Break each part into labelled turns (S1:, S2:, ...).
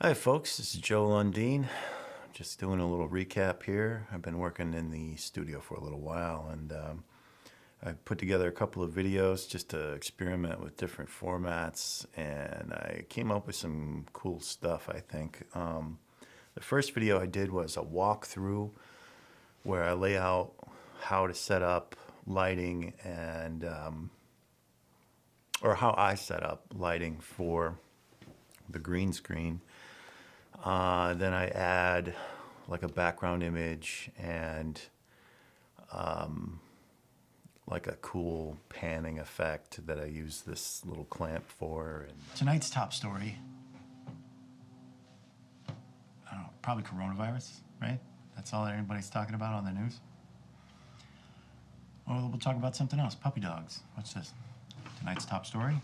S1: Hi folks, this is Joe Lundeen. Just doing a little recap here. I've been working in the studio for a little while, and I put together a couple of videos just to experiment with different formats, and I came up with some cool stuff, I think. The first video I did was a walkthrough where I lay out how to set up lighting and or how I set up lighting for the green screen. Then I add like a background image and like a cool panning effect that I use this little clamp for. And tonight's top story, I don't know, probably coronavirus, right? That's all anybody's talking about on the news. Or we'll talk about something else, puppy dogs. What's this? Tonight's top story,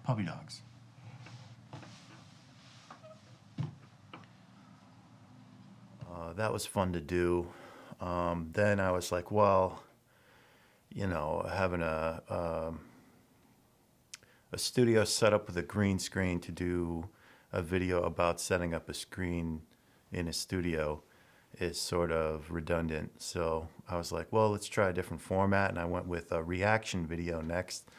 S1: puppy dogs. That was fun to do. Then I was like, well, you know, having a studio set up with a green screen to do a video about setting up a screen in a studio is sort of redundant. So I was like, well, let's try a different format. And I went with a reaction video next.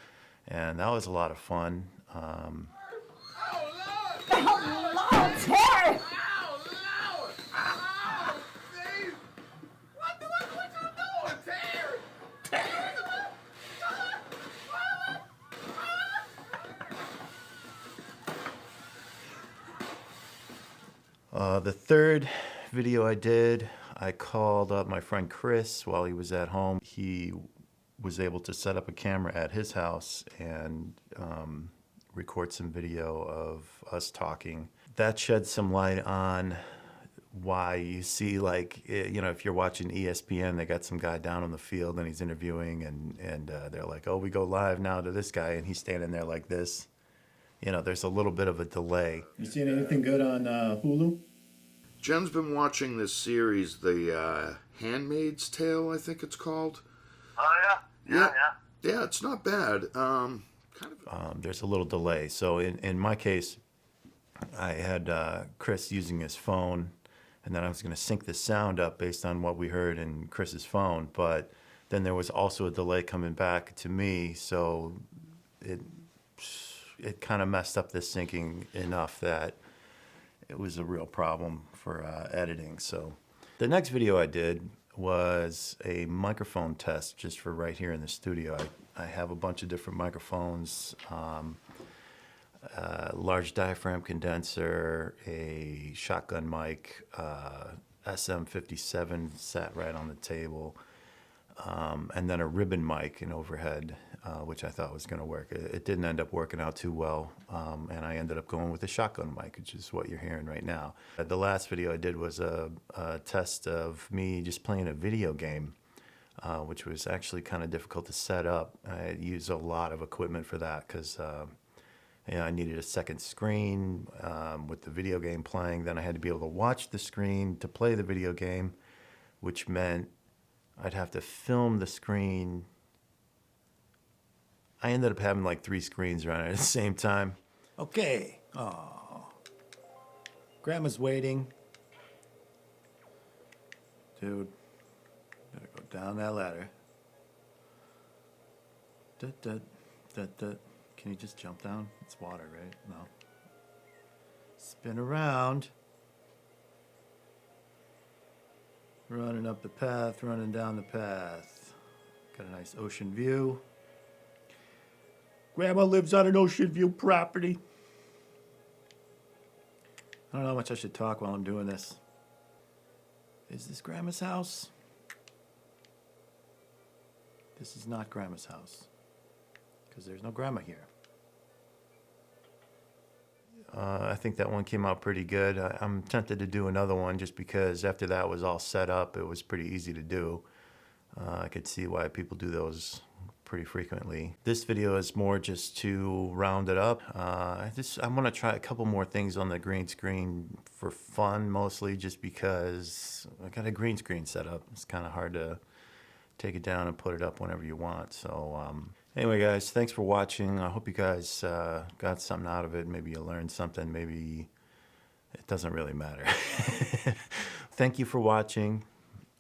S1: And that was a lot of fun.
S2: Oh, Lord, Terry!
S1: The third video I did, I called up my friend Chris while he was at home. He was able to set up a camera at his house and record some video of us talking. That shed some light on why you see, like, you know, if you're watching ESPN, they got some guy down on the field and he's interviewing and they're like, oh, we go live now to this guy and he's standing there like this. You know, there's a little bit of a delay. You seen anything good on Hulu?
S3: Jen's been watching this series, The Handmaid's Tale, I think it's called.
S4: Oh, yeah.
S3: Yeah, it's not bad.
S1: There's a little delay. So in my case, I had Chris using his phone, and then I was going to sync the sound up based on what we heard in Chris's phone. But then there was also a delay coming back to me, so it kind of messed up the syncing enough that it was a real problem for editing. So the next video I did was a microphone test just for right here in the studio. I have a bunch of different microphones, large diaphragm condenser, a shotgun mic, SM57 sat right on the table, and then a ribbon mic in overhead, which I thought was going to work. It didn't end up working out too well, and I ended up going with a shotgun mic, which is what you're hearing right now. The last video I did was a test of me just playing a video game, which was actually kind of difficult to set up. I used a lot of equipment for that because you know, I needed a second screen with the video game playing. Then I had to be able to watch the screen to play the video game, which meant I'd have to film the screen. I ended up having like 3 screens running at the same time. Okay. Oh, Grandma's waiting. Dude, gotta go down that ladder. Can you just jump down? It's water, right? No. Spin around. Running up the path, running down the path. Got a nice ocean view. Grandma lives on an ocean view property. I don't know how much I should talk while I'm doing this. Is this Grandma's house? This is not Grandma's house, because there's no Grandma here. I think that one came out pretty good. I'm tempted to do another one just because after that was all set up, it was pretty easy to do. I could see why people do those pretty frequently. This video is more just to round it up. I'm gonna try a couple more things on the green screen for fun, mostly just because I got a green screen set up. It's kind of hard to take it down and put it up whenever you want. So anyway, guys, thanks for watching. I hope you guys got something out of it. Maybe you learned something. Maybe it doesn't really matter. Thank you for watching.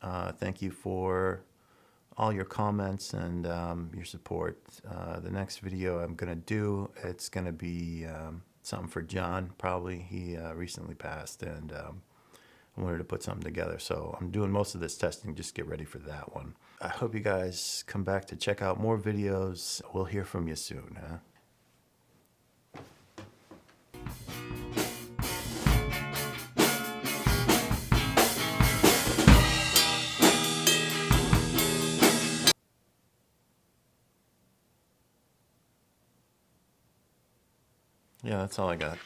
S1: Thank you for all your comments and your support. The next video I'm going to do, it's going to be something for John, probably. He recently passed, and I wanted to put something together. So I'm doing most of this testing. Just get ready for that one. I hope you guys come back to check out more videos. We'll hear from you soon, huh? Yeah, that's all I got.